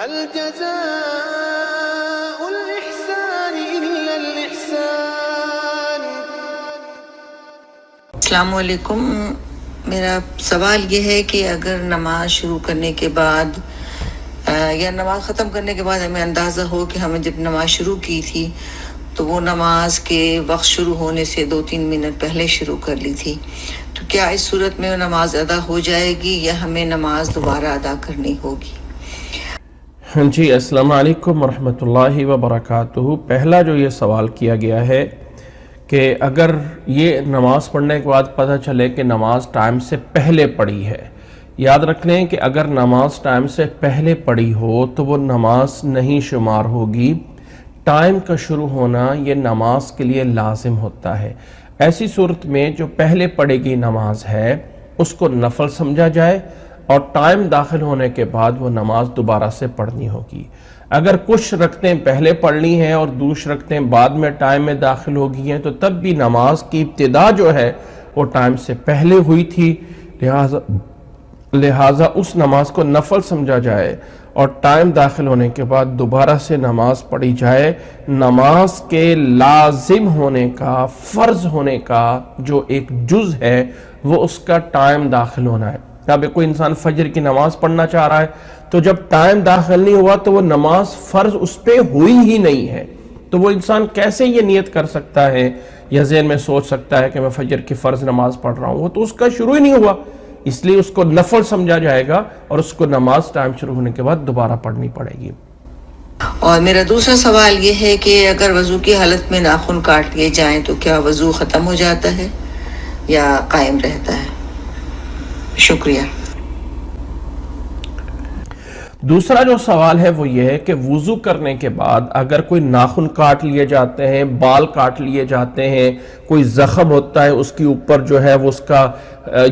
هل جزاء الإحسان إلا الإحسان؟ السلام علیکم. میرا سوال یہ ہے کہ اگر نماز شروع کرنے کے بعد یا نماز ختم کرنے کے بعد ہمیں اندازہ ہو کہ ہمیں جب نماز شروع کی تھی تو وہ نماز کے وقت شروع ہونے سے 2-3 منٹ پہلے شروع کر لی تھی، تو کیا اس صورت میں وہ نماز ادا ہو جائے گی یا ہمیں نماز دوبارہ ادا کرنی ہوگی؟ جی السلام علیکم ورحمۃ اللہ وبرکاتہ. پہلا جو یہ سوال کیا گیا ہے کہ اگر یہ نماز پڑھنے کے بعد پتہ چلے کہ نماز ٹائم سے پہلے پڑھی ہے، یاد رکھ لیں کہ اگر نماز ٹائم سے پہلے پڑھی ہو تو وہ نماز نہیں شمار ہوگی. ٹائم کا شروع ہونا یہ نماز کے لیے لازم ہوتا ہے. ایسی صورت میں جو پہلے پڑھی گئی نماز ہے اس کو نفل سمجھا جائے اور ٹائم داخل ہونے کے بعد وہ نماز دوبارہ سے پڑھنی ہوگی. اگر کچھ رکعتیں پہلے پڑھ لی ہیں اور دوسری رکعتیں بعد میں ٹائم میں داخل ہو گئی ہیں تو تب بھی نماز کی ابتدا جو ہے وہ ٹائم سے پہلے ہوئی تھی، لہٰذا اس نماز کو نفل سمجھا جائے اور ٹائم داخل ہونے کے بعد دوبارہ سے نماز پڑھی جائے. نماز کے لازم ہونے کا، فرض ہونے کا جو ایک جز ہے وہ اس کا ٹائم داخل ہونا ہے. اب کوئی انسان فجر کی نماز پڑھنا چاہ رہا ہے تو جب ٹائم داخل نہیں ہوا تو وہ نماز فرض اس پہ ہوئی ہی نہیں ہے، تو وہ انسان کیسے یہ نیت کر سکتا ہے یا ذہن میں سوچ سکتا ہے کہ میں فجر کی فرض نماز پڑھ رہا ہوں؟ وہ تو اس کا شروع ہی نہیں ہوا، اس لیے اس کو نفل سمجھا جائے گا اور اس کو نماز ٹائم شروع ہونے کے بعد دوبارہ پڑھنی پڑے گی. اور میرا دوسرا سوال یہ ہے کہ اگر وضو کی حالت میں ناخن کاٹ لیے جائیں تو کیا وضو ختم ہو جاتا ہے یا قائم رہتا ہے؟ شکریہ. دوسرا جو سوال ہے وہ یہ ہے کہ وضو کرنے کے بعد اگر کوئی ناخن کاٹ لیے جاتے ہیں، بال کاٹ لیے جاتے ہیں، کوئی زخم ہوتا ہے اس کے اوپر جو ہے وہ اس کا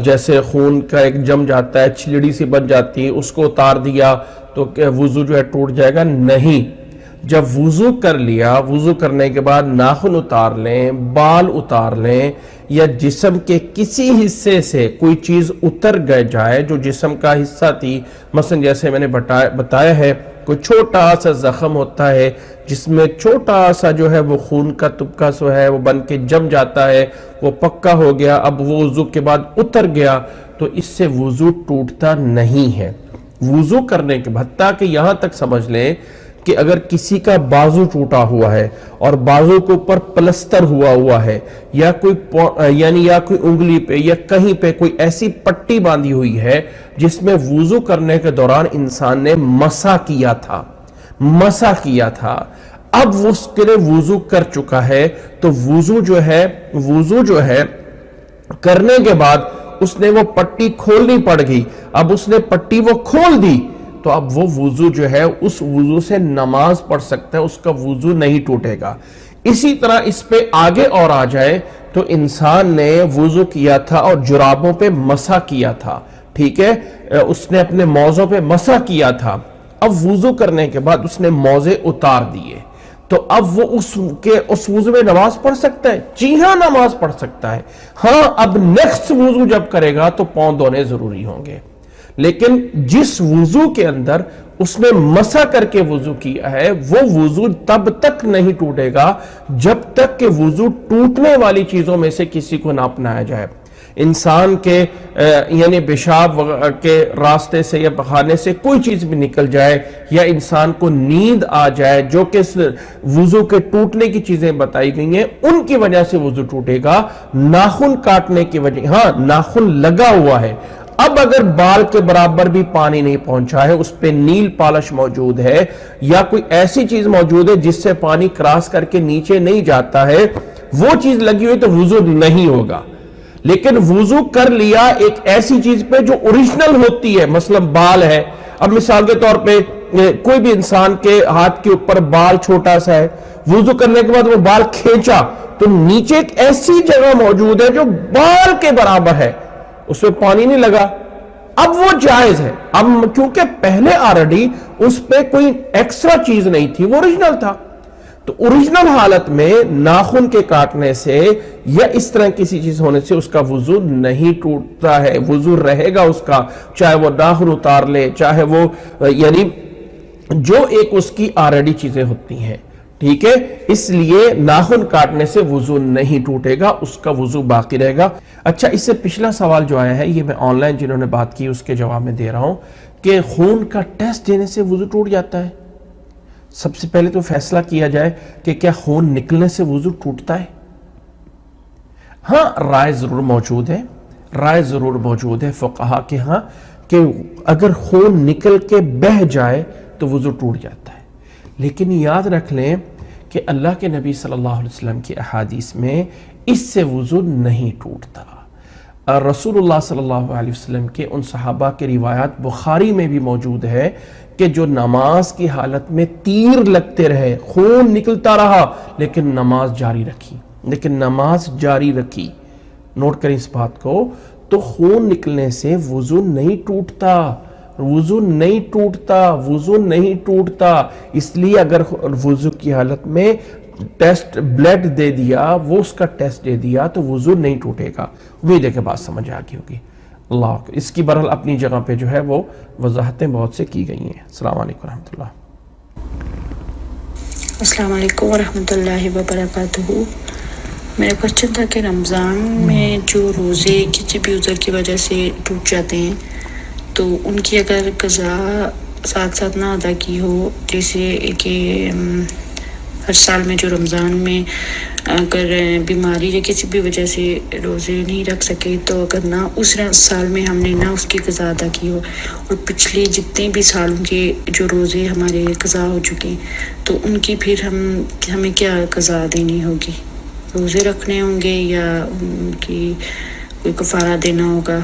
جیسے خون کا ایک جم جاتا ہے، چھلڑی سی بن جاتی ہے، اس کو اتار دیا تو وضو جو ہے ٹوٹ جائے گا؟ نہیں. جب وضو کر لیا، وضو کرنے کے بعد ناخن اتار لیں، بال اتار لیں یا جسم کے کسی حصے سے کوئی چیز اتر گئے جائے جو جسم کا حصہ تھی، مثلا جیسے میں نے بتایا ہے کوئی چھوٹا سا زخم ہوتا ہے جس میں چھوٹا سا جو ہے وہ خون کا طبقہ سو ہے وہ بن کے جم جاتا ہے، وہ پکا ہو گیا، اب وہ وضو کے بعد اتر گیا تو اس سے وضو ٹوٹتا نہیں ہے. وضو کرنے کے بعد تاکہ یہاں تک سمجھ لیں کہ اگر کسی کا بازو ٹوٹا ہوا ہے اور بازو کے اوپر پلستر ہوا ہے یا کوئی انگلی پہ یا کہیں پہ کوئی ایسی پٹی باندھی ہوئی ہے جس میں وضو کرنے کے دوران انسان نے مسح کیا تھا، اب وہ اس کے لیے وضو کر چکا ہے تو وضو جو ہے کرنے کے بعد اس نے وہ پٹی کھولنی پڑ گئی، اب اس نے پٹی وہ کھول دی تو اب وہ وضو جو ہے اس وضو سے نماز پڑھ سکتا ہے، اس کا وضو نہیں ٹوٹے گا. اسی طرح اس پہ آگے اور آ جائے تو انسان نے وضو کیا تھا اور جرابوں پہ مسح کیا تھا، ٹھیک ہے، اس نے اپنے موزوں پہ مسح کیا تھا، اب وضو کرنے کے بعد اس نے موزے اتار دیے تو اب وہ اس وضو میں نماز پڑھ سکتا ہے؟ جی ہاں نماز پڑھ سکتا ہے. ہاں اب نیکسٹ وضو جب کرے گا تو پاؤں دھونے ضروری ہوں گے، لیکن جس وضو کے اندر اس نے مسح کر کے وضو کیا ہے وہ وضو تب تک نہیں ٹوٹے گا جب تک کہ وضو ٹوٹنے والی چیزوں میں سے کسی کو نہ اپنایا جائے. انسان کے یعنی پیشاب کے راستے سے یا بخانے سے کوئی چیز بھی نکل جائے یا انسان کو نیند آ جائے جو کہ وضو کے ٹوٹنے کی چیزیں بتائی گئی ہیں ان کی وجہ سے وضو ٹوٹے گا. ناخن کاٹنے کی وجہ، ہاں ناخن لگا ہوا ہے، اب اگر بال کے برابر بھی پانی نہیں پہنچا ہے، اس پہ نیل پالش موجود ہے یا کوئی ایسی چیز موجود ہے جس سے پانی کراس کر کے نیچے نہیں جاتا ہے، وہ چیز لگی ہوئی تو وضو نہیں ہوگا. لیکن وضو کر لیا ایک ایسی چیز پہ جو اوریجنل ہوتی ہے، مثلا بال ہے، اب مثال کے طور پہ کوئی بھی انسان کے ہاتھ کے اوپر بال چھوٹا سا ہے، وضو کرنے کے بعد وہ بال کھینچا تو نیچے ایک ایسی جگہ موجود ہے جو بال کے برابر ہے، اس میں پانی نہیں لگا، اب وہ جائز ہے. اب کیونکہ پہلے آلریڈی اس پہ کوئی ایکسٹرا چیز نہیں تھی، وہ اوریجنل تھا، تو اوریجنل حالت میں ناخن کے کاٹنے سے یا اس طرح کسی چیز ہونے سے اس کا وضو نہیں ٹوٹتا ہے، وضو رہے گا اس کا، چاہے وہ ناخن اتار لے، چاہے وہ یعنی جو ایک اس کی آلریڈی چیزیں ہوتی ہیں، ٹھیک ہے، اس لیے ناخن کاٹنے سے وضو نہیں ٹوٹے گا، اس کا وضو باقی رہے گا۔ اچھا، اس سے پچھلا سوال جو آیا ہے، یہ میں آن لائن جنہوں نے بات کی اس کے جواب میں دے رہا ہوں کہ خون کا ٹیسٹ دینے سے وضو ٹوٹ جاتا ہے۔ سب سے پہلے تو فیصلہ کیا جائے کہ کیا خون نکلنے سے وضو ٹوٹتا ہے؟ ہاں، رائے ضرور موجود ہے فقہا کے ہاں کہ اگر خون نکل کے بہہ جائے تو وضو ٹوٹ جاتا ہے، لیکن یاد رکھ لیں کہ اللہ کے نبی صلی اللہ علیہ وسلم کی احادیث میں اس سے وضو نہیں ٹوٹتا۔ رسول اللہ صلی اللہ علیہ وسلم کے ان صحابہ کے روایات بخاری میں بھی موجود ہے کہ جو نماز کی حالت میں تیر لگتے رہے، خون نکلتا رہا لیکن نماز جاری رکھی، نوٹ کریں اس بات کو، تو خون نکلنے سے وضو نہیں ٹوٹتا۔ اس لیے اگر وضو کی حالت میں ٹیسٹ بلڈ دے دیا، وہ اس کا ٹیسٹ دے دیا تو وضو نہیں ٹوٹے گا۔ امید ہے کہ بات سمجھ آ گئی ہوگی۔ اللہ اس کی بہرحال اپنی جگہ پہ جو ہے وہ وضاحتیں بہت سے کی گئی ہیں۔ السلام علیکم ورحمۃ اللہ۔ السلام علیکم ورحمۃ اللہ وبرکاتہ۔ میرا کوشچن تھا کہ رمضان میں جو روزے کسی بھی عذر کی وجہ سے ٹوٹ جاتے ہیں تو ان کی اگر قضا ساتھ نہ ادا کی ہو، جیسے کہ ہر سال میں جو رمضان میں اگر بیماری یا کسی بھی وجہ سے روزے نہیں رکھ سکے، تو اگر نہ اس سال میں ہم نے نہ اس کی قضا ادا کی ہو اور پچھلے جتنے بھی سالوں کے جو روزے ہمارے قضا ہو چکے تو ان کی پھر ہمیں کیا قضا دینی ہوگی؟ روزے رکھنے ہوں گے یا ان کی کوئی کفارہ دینا ہوگا؟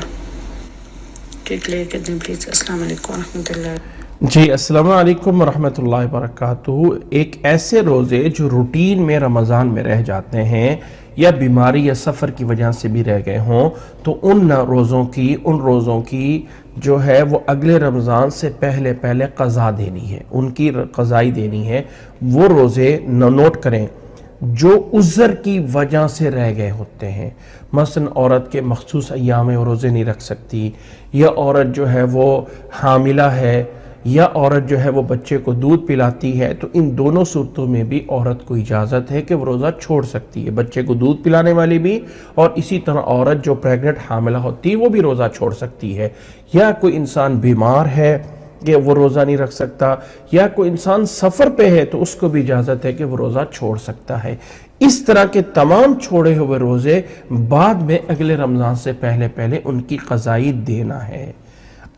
کلیئر کر دیں پلیز۔ السلام علیکم ورحمۃ اللہ۔ جی السلام علیکم ورحمۃ اللہ وبرکاتہ۔ ایک ایسے روزے جو روٹین میں رمضان میں رہ جاتے ہیں یا بیماری یا سفر کی وجہ سے بھی رہ گئے ہوں، تو ان روزوں کی جو ہے وہ اگلے رمضان سے پہلے قضا دینی ہے، ان کی قضائی دینی ہے۔ وہ روزے نوٹ کریں جو عذر کی وجہ سے رہ گئے ہوتے ہیں، مثلا عورت کے مخصوص ایام میں وہ روزے نہیں رکھ سکتی، یا عورت جو ہے وہ حاملہ ہے، یا عورت جو ہے وہ بچے کو دودھ پلاتی ہے، تو ان دونوں صورتوں میں بھی عورت کو اجازت ہے کہ وہ روزہ چھوڑ سکتی ہے، بچے کو دودھ پلانے والی بھی، اور اسی طرح عورت جو پریگننٹ حاملہ ہوتی ہے وہ بھی روزہ چھوڑ سکتی ہے۔ یا کوئی انسان بیمار ہے کہ وہ روزہ نہیں رکھ سکتا، یا کوئی انسان سفر پہ ہے تو اس کو بھی اجازت ہے کہ وہ روزہ چھوڑ سکتا ہے۔ اس طرح کے تمام چھوڑے ہوئے روزے بعد میں اگلے رمضان سے پہلے ان کی قضائی دینا ہے۔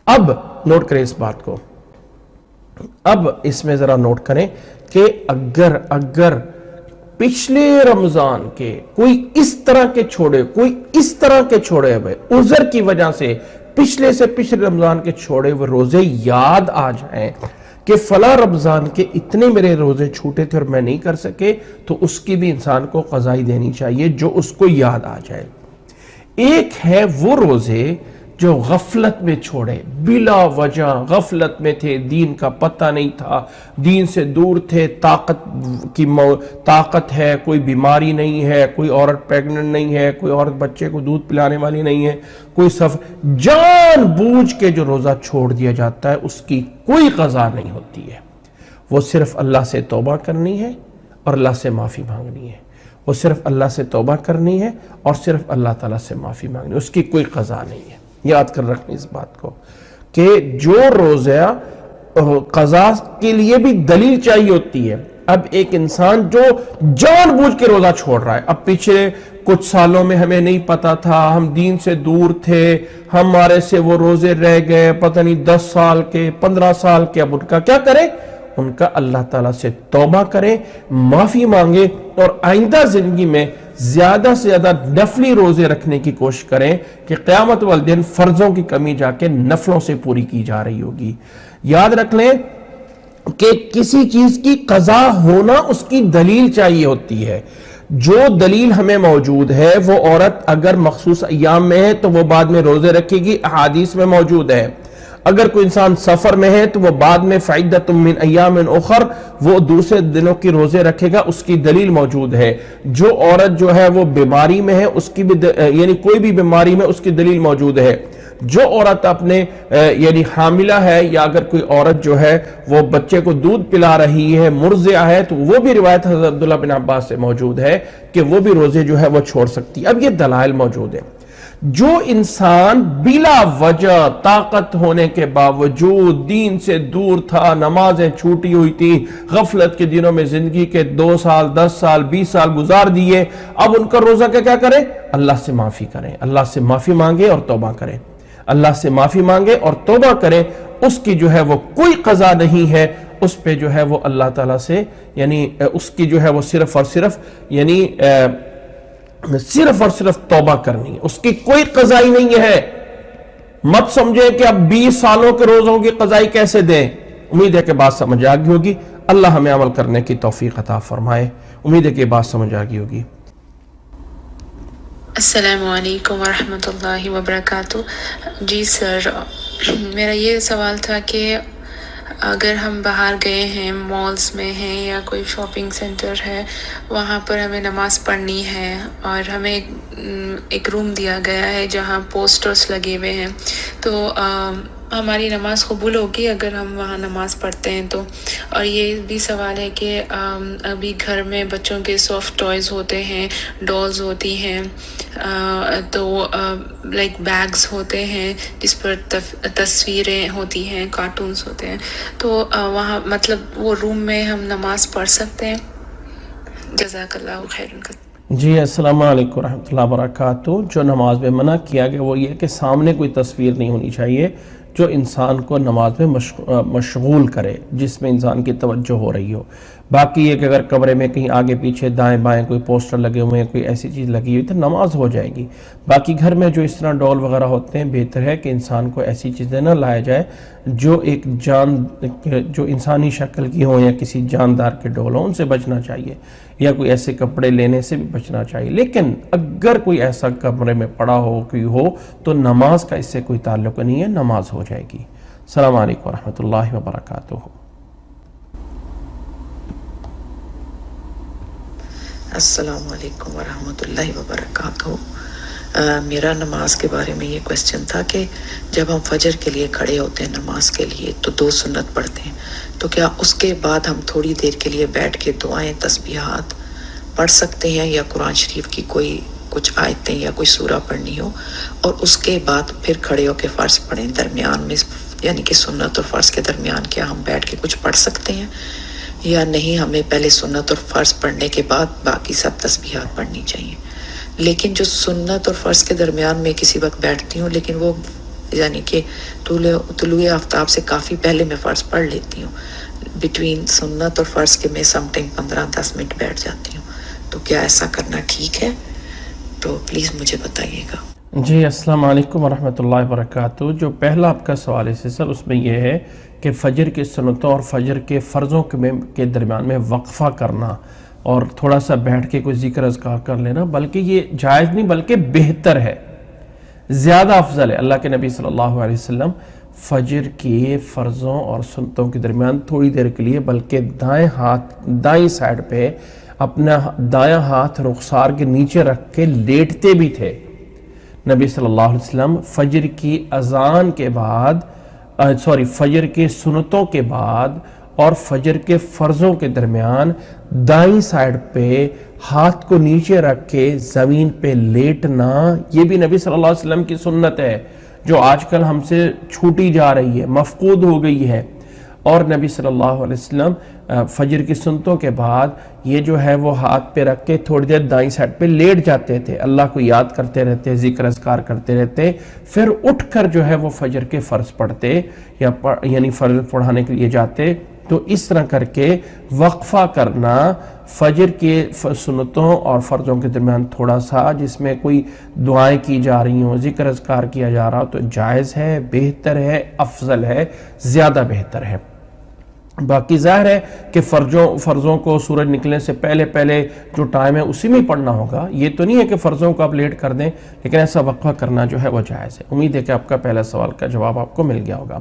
اب نوٹ کریں اس بات کو، اب اس میں ذرا نوٹ کریں کہ اگر پچھلے رمضان کے کوئی اس طرح کے چھوڑے ہوئے عذر کی وجہ سے پچھلے رمضان کے چھوڑے ہوئے روزے یاد آ جائیں کہ فلاں رمضان کے اتنے میرے روزے چھوٹے تھے اور میں نہیں کر سکے، تو اس کی بھی انسان کو قضائی دینی چاہیے جو اس کو یاد آ جائے۔ ایک ہے وہ روزے جو غفلت میں چھوڑے، بلا وجہ غفلت میں تھے، دین کا پتہ نہیں تھا، دین سے دور تھے، طاقت ہے، کوئی بیماری نہیں ہے، کوئی عورت پریگننٹ نہیں ہے، کوئی عورت بچے کو دودھ پلانے والی نہیں ہے، کوئی جان بوجھ کے جو روزہ چھوڑ دیا جاتا ہے اس کی کوئی قضا نہیں ہوتی ہے۔ وہ صرف اللہ سے توبہ کرنی ہے اور اللہ سے معافی مانگنی ہے، وہ صرف اللہ سے توبہ کرنی ہے اور صرف اللہ تعالیٰ سے معافی مانگنی ہے، اس کی کوئی قضا نہیں ہے۔ یاد کر رکھیں اس بات کو کہ جو روزہ قضا کے لیے بھی دلیل چاہیے ہوتی ہے۔ اب ایک انسان جو جان بوجھ کے روزہ چھوڑ رہا ہے، اب پیچھے کچھ سالوں میں ہمیں نہیں پتا تھا، ہم دین سے دور تھے، ہمارے سے وہ روزے رہ گئے پتہ نہیں 10 سال کے 15 سال کے، اب ان کا کیا کریں؟ ان کا اللہ تعالیٰ سے توبہ کریں، معافی مانگے، اور آئندہ زندگی میں زیادہ سے زیادہ نفلی روزے رکھنے کی کوشش کریں کہ قیامت والے دن فرضوں کی کمی جا کے نفلوں سے پوری کی جا رہی ہوگی۔ یاد رکھ لیں کہ کسی چیز کی قضا ہونا اس کی دلیل چاہیے ہوتی ہے۔ جو دلیل ہمیں موجود ہے، وہ عورت اگر مخصوص ایام میں ہے تو وہ بعد میں روزے رکھے گی، احادیث میں موجود ہے۔ اگر کوئی انسان سفر میں ہے تو وہ بعد میں فعدۃ من ایام اخر وہ دوسرے دنوں کی روزے رکھے گا، اس کی دلیل موجود ہے۔ جو عورت جو ہے وہ بیماری میں ہے اس کی بھی یعنی کوئی بھی بیماری میں اس کی دلیل موجود ہے۔ جو عورت اپنے یعنی حاملہ ہے یا اگر کوئی عورت جو ہے وہ بچے کو دودھ پلا رہی ہے، مرضعہ ہے، تو وہ بھی روایت حضرت عبداللہ بن عباس سے موجود ہے کہ وہ بھی روزے جو ہے وہ چھوڑ سکتی ہے۔ اب یہ دلائل موجود ہے۔ جو انسان بلا وجہ طاقت ہونے کے باوجود دین سے دور تھا، نمازیں چھوٹی ہوئی تھی، غفلت کے دنوں میں زندگی کے 2 سال 10 سال 20 سال گزار دیے، اب ان کا روزہ کیا کریں؟ اللہ سے معافی کریں، اللہ سے معافی مانگے اور توبہ کریں، اللہ سے معافی مانگے اور توبہ کریں۔ اس کی جو ہے وہ کوئی قضا نہیں ہے، اس پہ جو ہے وہ اللہ تعالیٰ سے یعنی اس کی جو ہے وہ صرف اور صرف یعنی صرف اور صرف توبہ کرنی ہے، اس کی کوئی قضائی نہیں ہے۔ مت سمجھے کہ اب 20 سالوں کے روزوں کی قضائی کیسے دیں۔ امید ہے کہ بات سمجھ آ گئی ہوگی۔ اللہ ہمیں عمل کرنے کی توفیق عطا فرمائے۔ امید ہے کہ بات سمجھ آ گئی ہوگی۔ السلام علیکم ورحمۃ اللہ وبرکاتہ۔ جی سر، میرا یہ سوال تھا کہ اگر ہم باہر گئے ہیں، مالز میں ہیں یا کوئی شاپنگ سینٹر ہے، وہاں پر ہمیں نماز پڑھنی ہے اور ہمیں ایک روم دیا گیا ہے جہاں پوسٹرز لگے ہوئے ہیں، تو ہماری نماز قبول ہوگی اگر ہم وہاں نماز پڑھتے ہیں تو؟ اور یہ بھی سوال ہے کہ ابھی گھر میں بچوں کے سافٹ ٹوائز ہوتے ہیں، ڈالز ہوتی ہیں، تو لائک بیگز ہوتے ہیں جس پر تصویریں ہوتی ہیں، کارٹونز ہوتے ہیں، تو وہاں مطلب وہ روم میں ہم نماز پڑھ سکتے ہیں؟ جزاک اللہ خیر۔ جی السلام علیکم ورحمۃ اللہ وبرکاتہ۔ جو نماز میں منع کیا گیا وہ یہ کہ سامنے کوئی تصویر نہیں ہونی چاہیے جو انسان کو نماز میں مشغول کرے، جس میں انسان کی توجہ ہو رہی ہو۔ باقی یہ کہ اگر کمرے میں کہیں آگے پیچھے دائیں بائیں کوئی پوسٹر لگے ہوئے ہیں، کوئی ایسی چیز لگی ہوئی تو نماز ہو جائے گی۔ باقی گھر میں جو اس طرح ڈول وغیرہ ہوتے ہیں، بہتر ہے کہ انسان کو ایسی چیزیں نہ لایا جائے جو انسانی شکل کی ہوں یا کسی جاندار کے ڈول ہوں، ان سے بچنا چاہیے، یا کوئی ایسے کپڑے لینے سے بھی بچنا چاہیے۔ لیکن اگر کوئی ایسا کمرے میں پڑا ہو کوئی ہو تو نماز کا اس سے کوئی تعلق نہیں ہے، نماز ہو جائے گی۔ السلام علیکم ورحمۃ اللہ وبرکاتہ۔ السلام علیکم ورحمۃ اللہ وبرکاتہ۔ میرا نماز کے بارے میں یہ کویسچن تھا کہ جب ہم فجر کے لیے کھڑے ہوتے ہیں نماز کے لیے تو 2 سنت پڑھتے ہیں، تو کیا اس کے بعد ہم تھوڑی دیر کے لیے بیٹھ کے دعائیں تسبیحات پڑھ سکتے ہیں، یا قرآن شریف کی کچھ آیتیں یا کوئی سورہ پڑھنی ہو، اور اس کے بعد پھر کھڑے ہو کے فرض پڑھیں؟ درمیان میں یعنی کہ سنت اور فرض کے درمیان کیا ہم بیٹھ کے کچھ پڑھ سکتے ہیں یا نہیں؟ ہمیں پہلے سنت اور فرض پڑھنے کے بعد باقی سب تسبیحات پڑھنی چاہیے؟ لیکن جو سنت اور فرض کے درمیان میں کسی وقت بیٹھتی ہوں، لیکن وہ یعنی کہ طلوع آفتاب سے کافی پہلے میں فرض پڑھ لیتی ہوں، بٹوین سنت اور فرض کے میں سم ٹائم 15-10 منٹ بیٹھ جاتی ہوں، تو کیا ایسا کرنا ٹھیک ہے؟ تو پلیز مجھے بتائیے گا۔ جی السلام علیکم ورحمۃ اللہ وبرکاتہ۔ جو پہلا آپ کا سوال ہے سر، اس میں یہ ہے کہ فجر کی سنتوں اور فجر کے فرضوں کے درمیان میں وقفہ کرنا اور تھوڑا سا بیٹھ کے کوئی ذکر اذکار کر لینا، بلکہ یہ جائز نہیں بلکہ بہتر ہے، زیادہ افضل ہے۔ اللہ کے نبی صلی اللہ علیہ وسلم فجر کے فرضوں اور سنتوں کے درمیان تھوڑی دیر کے لیے بلکہ دائیں سائڈ پہ اپنا دایاں ہاتھ رخسار کے نیچے رکھ کے لیٹتے بھی تھے۔ نبی صلی اللہ علیہ وسلم فجر کی اذان کے بعد فجر کے سنتوں کے بعد اور فجر کے فرضوں کے درمیان دائیں سائڈ پہ ہاتھ کو نیچے رکھ کے زمین پہ لیٹنا، یہ بھی نبی صلی اللہ علیہ وسلم کی سنت ہے، جو آج کل ہم سے چھوٹی جا رہی ہے، مفقود ہو گئی ہے۔ اور نبی صلی اللہ علیہ وسلم فجر کی سنتوں کے بعد یہ جو ہے وہ ہاتھ پہ رکھ کے تھوڑی دیر دائیں سائڈ پہ لیٹ جاتے تھے، اللہ کو یاد کرتے رہتے، ذکر اذکار کرتے رہتے، پھر اٹھ کر جو ہے وہ فجر کے فرض پڑھتے یا یعنی فرض پڑھانے کے لیے جاتے۔ تو اس طرح کر کے وقفہ کرنا فجر کے سنتوں اور فرضوں کے درمیان تھوڑا سا، جس میں کوئی دعائیں کی جا رہی ہوں، ذکر اذکار کیا جا رہا ہو، تو جائز ہے، بہتر ہے، افضل ہے، زیادہ بہتر ہے۔ باقی ظاہر ہے کہ فرضوں کو سورج نکلنے سے پہلے جو ٹائم ہے اسی میں پڑھنا ہوگا. یہ تو نہیں ہے کہ فرضوں کو آپ لیٹ کر دیں, لیکن ایسا وقفہ کرنا جو ہے وہ جائز ہے. امید ہے کہ آپ کا پہلا سوال کا جواب آپ کو مل گیا ہوگا.